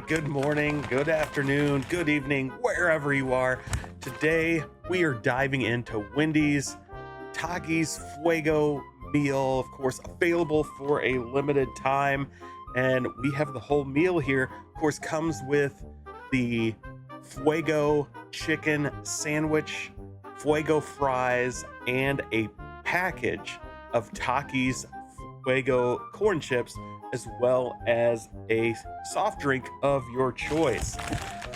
good morning, good afternoon, good evening, wherever you are. Today, we are diving into Wendy's Takis Fuego meal, of course, available for a limited time. And we have the whole meal here. Of course, comes with the Fuego chicken sandwich, Fuego fries, and a package of Takis Fuego corn chips, as well as a soft drink of your choice.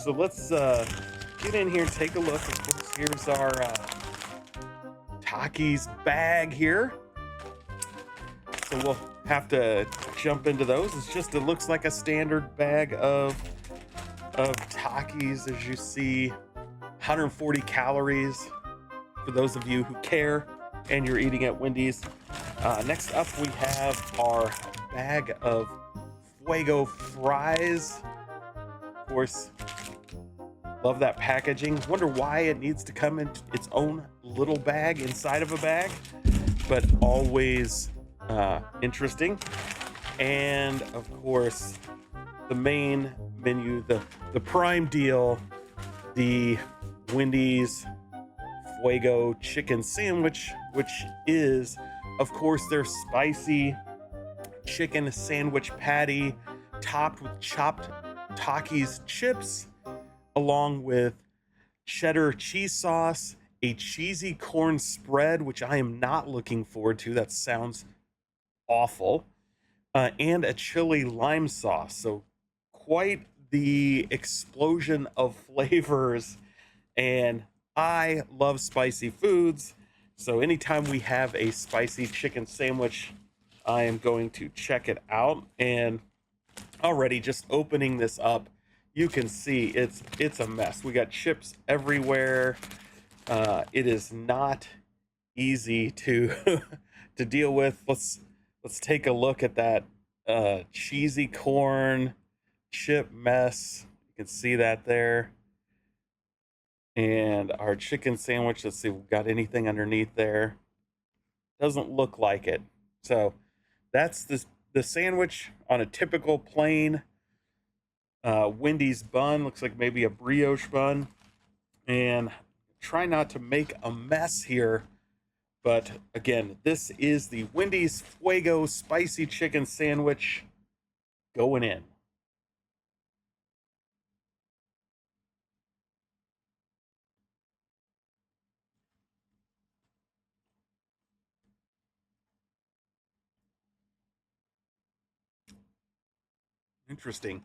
So let's get in here and take a look. Of course, here's our Takis bag here. So we'll have to jump into those. It looks like a standard bag of Takis, as you see, 140 calories for those of you who care and you're eating at Wendy's. Next up, we have our bag of Fuego fries. Of course, love that packaging. Wonder why it needs to come in its own little bag inside of a bag, but always interesting. And of course, the main menu, the prime deal, the Wendy's Fuego chicken sandwich, which is, of course, their spicy chicken sandwich patty topped with chopped Takis chips, along with cheddar cheese sauce, a cheesy corn spread, which I am not looking forward to. That sounds awful. And a chili lime sauce. So quite the explosion of flavors. And I love spicy foods. So anytime we have a spicy chicken sandwich, I am going to check it out. And already just opening this up, you can see it's a mess. We got chips everywhere. It is not easy to to deal with. Let's take a look at that cheesy corn chip mess. You can see that there. And our chicken sandwich, let's see if we've got anything underneath there. Doesn't look like it. So that's the sandwich on a typical plain Wendy's bun. Looks like maybe a brioche bun. And try not to make a mess here. But again, this is the Wendy's Fuego spicy chicken sandwich going in. Interesting.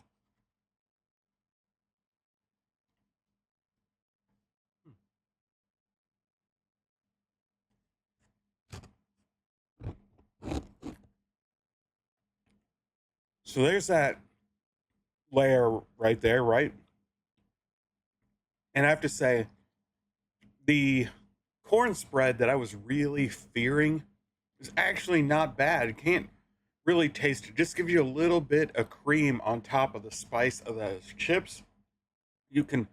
So there's that layer right there, right? And I have to say, the corn spread that I was really fearing is actually not bad. You can't really taste it. Just gives you a little bit of cream on top of the spice of the chips. You can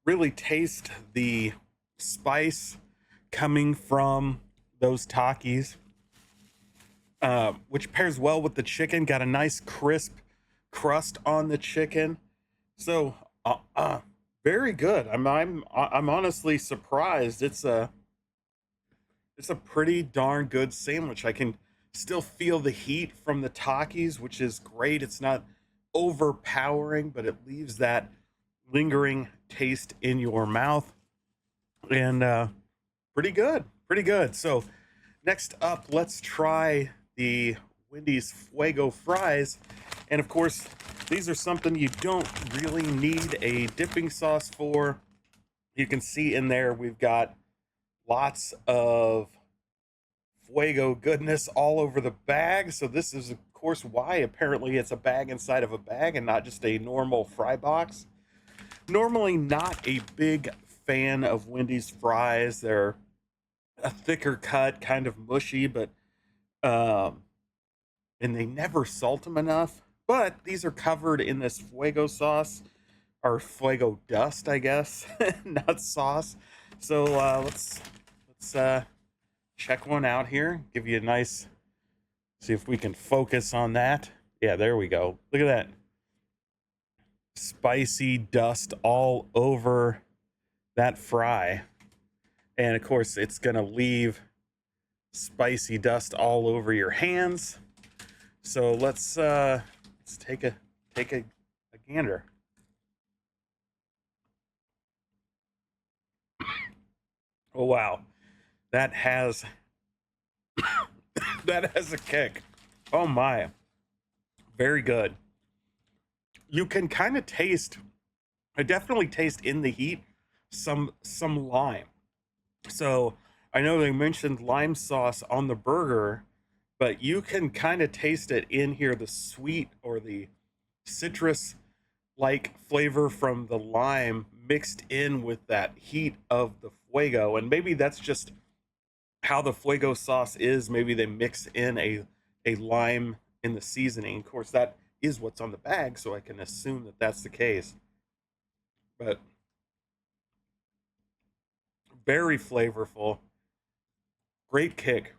really taste the spice coming from those Takis, which pairs well with the chicken. Got a nice crisp crust on the chicken. So very good. I'm honestly surprised. It's a pretty darn good sandwich. I can still feel the heat from the Takis, which is great. It's not overpowering, but it leaves that lingering taste in your mouth. And pretty good. Pretty good. So next up, let's try the Wendy's Fuego fries. And of course, these are something you don't really need a dipping sauce for. You can see in there we've got lots of Fuego goodness all over the bag. So this is, of course, why apparently it's a bag inside of a bag and not just a normal fry box. Normally not a big fan of Wendy's fries. They're a thicker cut, kind of mushy, but and they never salt them enough. But these are covered in this Fuego sauce, or Fuego dust, I guess, not sauce. So let's check one out here. Give you a nice, see if we can focus on that. Yeah, there we go. Look at that. spicy dust all over that fry. And of course, it's going to leave spicy dust all over your hands. So let's take a gander. Oh wow, that has that has a kick. Oh my, very good. You can kind of taste. I definitely taste in the heat some lime. So I know they mentioned lime sauce on the burger, but you can kind of taste it in here, the sweet or the citrus like flavor from the lime mixed in with that heat of the fuego. And maybe that's just how the fuego sauce is. Maybe they mix in a lime in the seasoning. Of course, that is what's on the bag, so I can assume that that's the case. But very flavorful, great kick.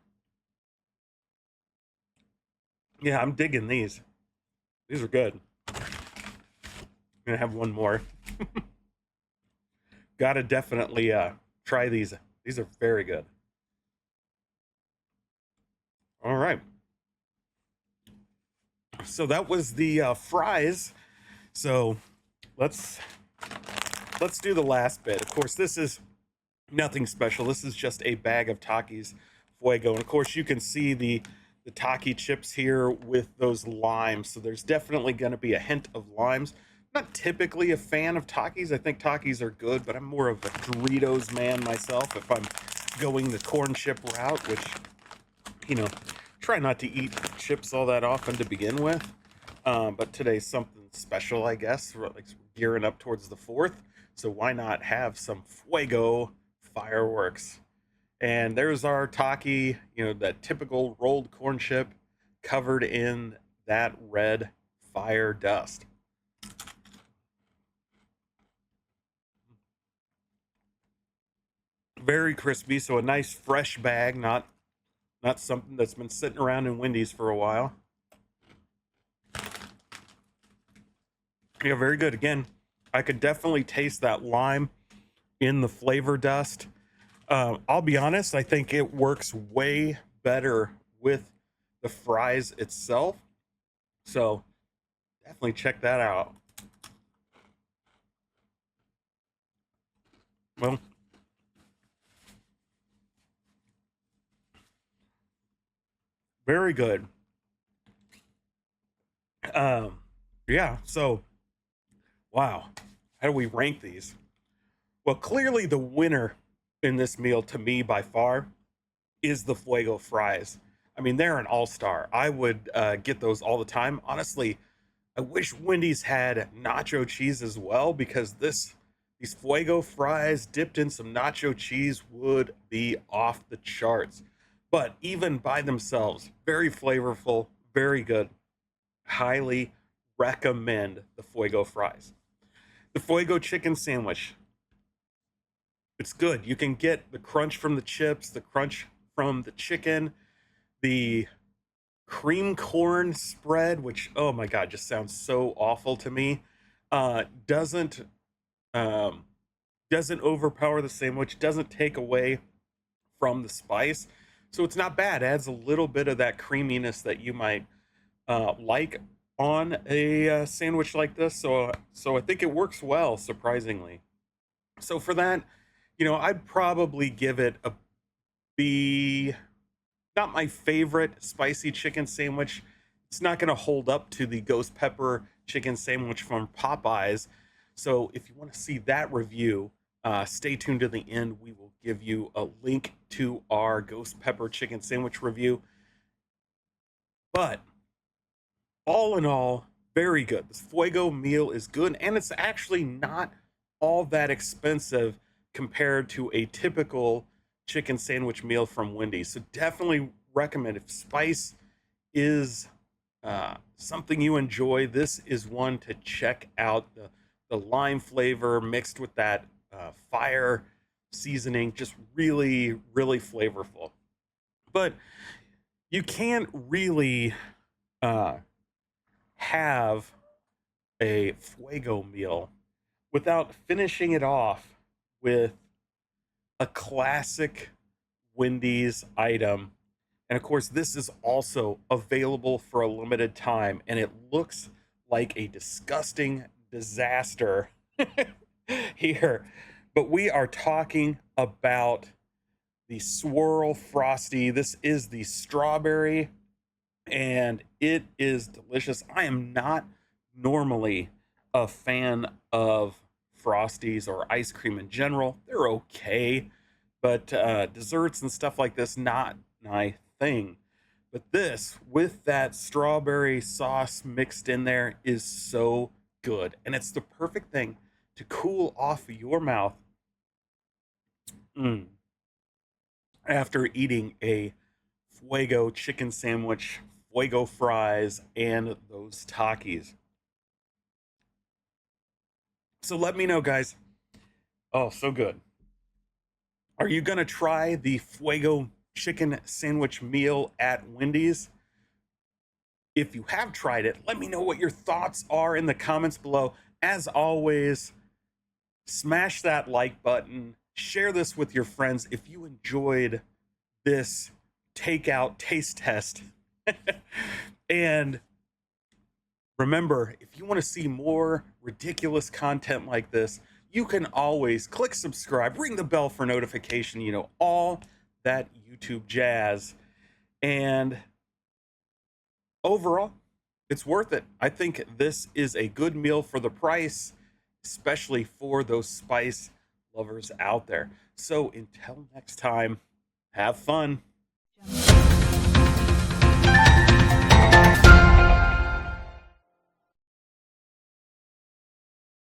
Yeah, I'm digging these. These are good. I'm gonna have one more. Gotta definitely try these. These are very good. All right. So that was the fries. So let's do the last bit. Of course, this is nothing special. This is just a bag of Takis Fuego. And of course, you can see the Taki chips here with those limes. So there's definitely going to be a hint of limes. I'm not typically a fan of Takis. I think Takis are good, but I'm more of a Doritos man myself if I'm going the corn chip route, which, you know, try not to eat chips all that often to begin with. But today's something special, I guess. We're like gearing up towards the 4th. So why not have some Fuego fireworks? And there's our Taki, you know, that typical rolled corn chip covered in that red fire dust. Very crispy, so a nice fresh bag, not something that's been sitting around in Wendy's for a while. Yeah, very good. Again, I could definitely taste that lime in the flavor dust. I'll be honest, I think it works way better with the fries itself. So definitely check that out. Well, very good. Um, yeah, so wow. How do we rank these? Well, clearly the winner in this meal to me by far is the Fuego fries. I mean, they're an all-star. I would get those all the time. Honestly, I wish Wendy's had nacho cheese as well, because these Fuego fries dipped in some nacho cheese would be off the charts. But even by themselves, very flavorful, very good. Highly recommend the Fuego fries. The Fuego chicken sandwich. It's good. You can get the crunch from the chips, the crunch from the chicken, the cream corn spread, which, oh my god, just sounds so awful to me. Doesn't doesn't overpower the sandwich, doesn't take away from the spice, so it's not bad. It adds a little bit of that creaminess that you might like on a sandwich like this. So I think it works well, surprisingly. So for that, you know, I'd probably give it a B. Not my favorite spicy chicken sandwich. It's not going to hold up to the ghost pepper chicken sandwich from Popeyes. So if you want to see that review, stay tuned to the end. We will give you a link to our ghost pepper chicken sandwich review. But all in all, very good. This Fuego meal is good, and it's actually not all that expensive compared to a typical chicken sandwich meal from Wendy's. So definitely recommend, if spice is something you enjoy, this is one to check out. The lime flavor mixed with that fire seasoning, just really, really flavorful. But you can't really have a Fuego meal without finishing it off with a classic Wendy's item. And of course, this is also available for a limited time, and it looks like a disgusting disaster here. But we are talking about the Swirl Frosty. This is the strawberry, and it is delicious. I am not normally a fan of Frosties or ice cream in general. They're okay, but desserts and stuff like this, not my thing. But this, with that strawberry sauce mixed in there, is so good. And it's the perfect thing to cool off your mouth mm, after eating a Fuego chicken sandwich, Fuego fries, and those Takis. So let me know, guys. Oh, so good. Are you going to try the Fuego chicken sandwich meal at Wendy's? If you have tried it, let me know what your thoughts are in the comments below. As always, smash that like button. Share this with your friends if you enjoyed this takeout taste test. And remember, if you want to see more ridiculous content like this, you can always click subscribe, ring the bell for notification, you know, all that YouTube jazz. And overall, it's worth it. I think this is a good meal for the price, especially for those spice lovers out there. So until next time, have fun.